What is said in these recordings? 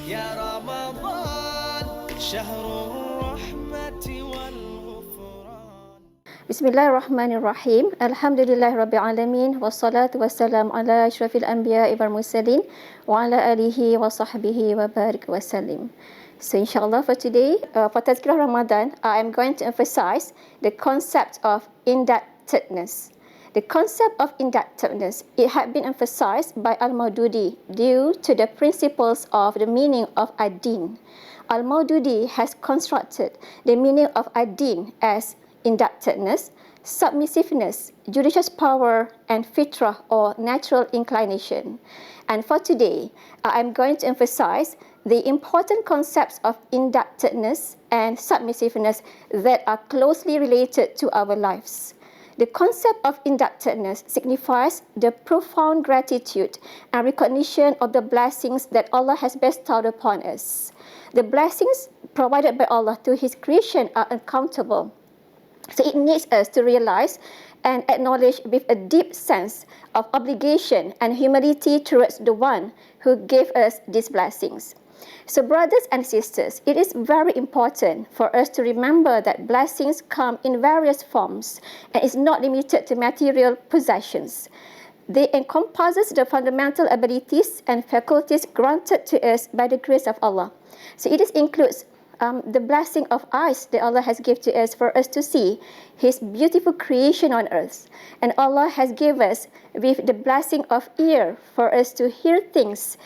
يا رمضان شهر الرحمة والغفران. Bismillahirrahmanirrahim. Alhamdulillahirabbil alamin wassalatu wassalamu ala asyrafil anbiya'i wal mursalin wa ala alihi wa sahbihi wa barik wasallim. So inshallah for today, for Tazkirah Ramadan, I am going to emphasize the concept of indebtedness. The concept of indebtedness, it had been emphasized by Al-Maududi due to the principles of the meaning of ad-din. Al-Maududi has constructed the meaning of ad-din as indebtedness, submissiveness, judicious power, and fitrah or natural inclination. And for today, I am going to emphasize the important concepts of indebtedness and submissiveness that are closely related to our lives. The concept of indebtedness signifies the profound gratitude and recognition of the blessings that Allah has bestowed upon us. The blessings provided by Allah to His creation are uncountable. So it needs us to realize and acknowledge with a deep sense of obligation and humility towards the one who gave us these blessings. So brothers and sisters, it is very important for us to remember that blessings come in various forms and is not limited to material possessions. They encompass the fundamental abilities and faculties granted to us by the grace of Allah. So it includes the blessing of eyes that Allah has given to us for us to see His beautiful creation on earth. And Allah has given us with the blessing of ear for us to hear things,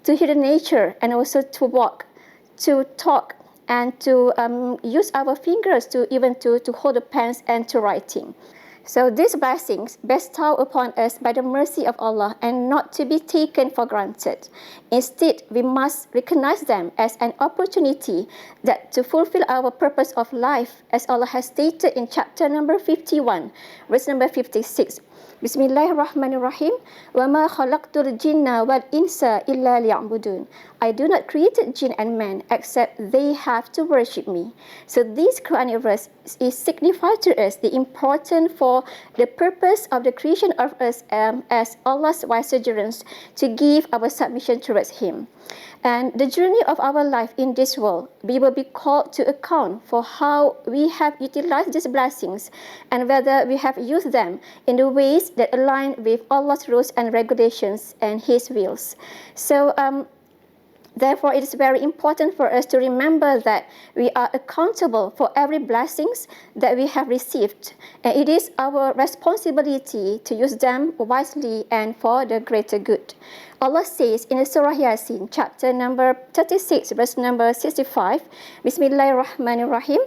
to hear the nature, and also to walk, to talk, and to use our fingers to even to hold the pens and to writing. So these blessings bestowed upon us by the mercy of Allah and not to be taken for granted. Instead, we must recognize them as an opportunity that to fulfill our purpose of life, as Allah has stated in chapter number 51, verse number 56. Bismillahirrahmanirrahim. وَمَا خَلَقْتُ الْجِنَّ وَالْإِنسَ إِلَّا لِيَعْبُدُونَ. I do not create jinn and man except they have to worship me. So this Quranic verse is signified to us the importance for the purpose of the creation of us as Allah's vicegerents to give our submission towards Him. And the journey of our life in this world, we will be called to account for how we have utilized these blessings and whether we have used them in the ways that align with Allah's rules and regulations and His wills. So, therefore, it is very important for us to remember that we are accountable for every blessings that we have received. And it is our responsibility to use them wisely and for the greater good. Allah says in Surah Yasin, chapter number 36, verse number 65, Bismillahirrahmanirrahim.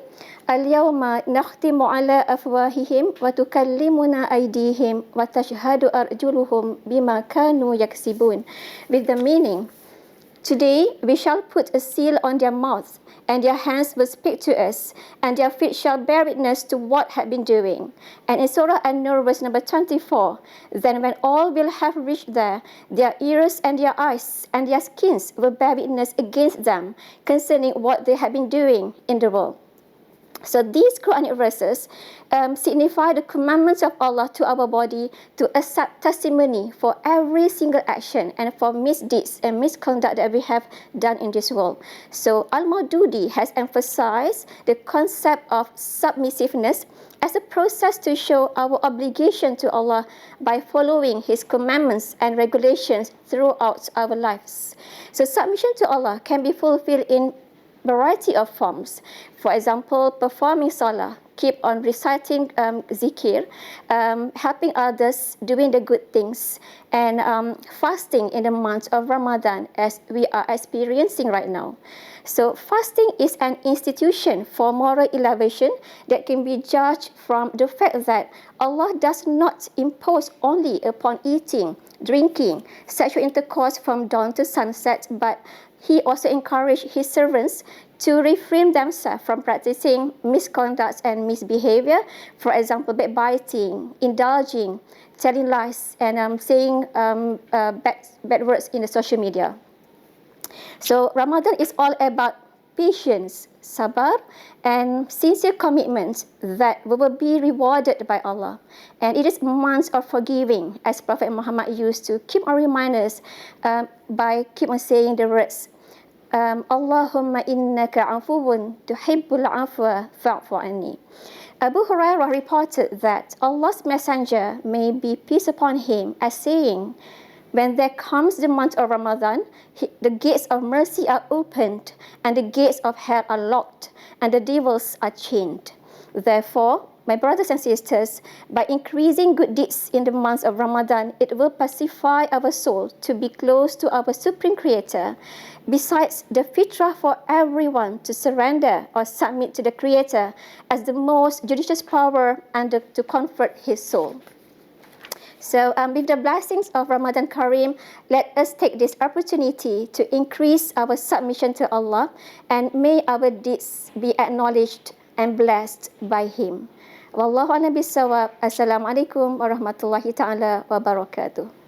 Al-yawma nakhtimu ala afwahihim wa tukallimuna aydihim wa tashhadu arjuluhum bima kanu yaksibun. With the meaning, today we shall put a seal on their mouths, and their hands will speak to us, and their feet shall bear witness to what had been doing. And in Surah An-Nur, verse number 24, then when all will have reached there, their ears and their eyes and their skins will bear witness against them concerning what they had been doing in the world. So these Quranic verses signify the commandments of Allah to our body to accept testimony for every single action and for misdeeds and misconduct that we have done in this world. So Al-Maududi has emphasized the concept of submissiveness as a process to show our obligation to Allah by following His commandments and regulations throughout our lives. So submission to Allah can be fulfilled in variety of forms. For example, performing salah, keep on reciting zikir, helping others, doing the good things, and fasting in the month of Ramadan as we are experiencing right now. So fasting is an institution for moral elevation that can be judged from the fact that Allah does not impose only upon eating, drinking, sexual intercourse from dawn to sunset, but He also encouraged His servants to refrain themselves from practicing misconduct and misbehavior, for example, backbiting, indulging, telling lies, and saying bad words in the social media. So Ramadan is all about patience, sabar, and sincere commitment that will be rewarded by Allah. And it is months of forgiving, as Prophet Muhammad used to keep on remind us by keep on saying the words, Allahumma innaka afuwun tuhibbul afwa fa'fu anni. Abu Hurairah reported that Allah's Messenger, may be peace upon him, as saying, when there comes the month of Ramadan, the gates of mercy are opened, and the gates of hell are locked, and the devils are chained. Therefore, my brothers and sisters, by increasing good deeds in the month of Ramadan, it will pacify our soul to be close to our Supreme Creator. Besides, the fitrah for everyone to surrender or submit to the Creator as the most judicious power and to comfort his soul. So with the blessings of Ramadan Kareem, let us take this opportunity to increase our submission to Allah, and may our deeds be acknowledged and blessed by Him. Wallahu a'lam bissawab. Assalamualaikum warahmatullahi ta'ala wabarakatuh.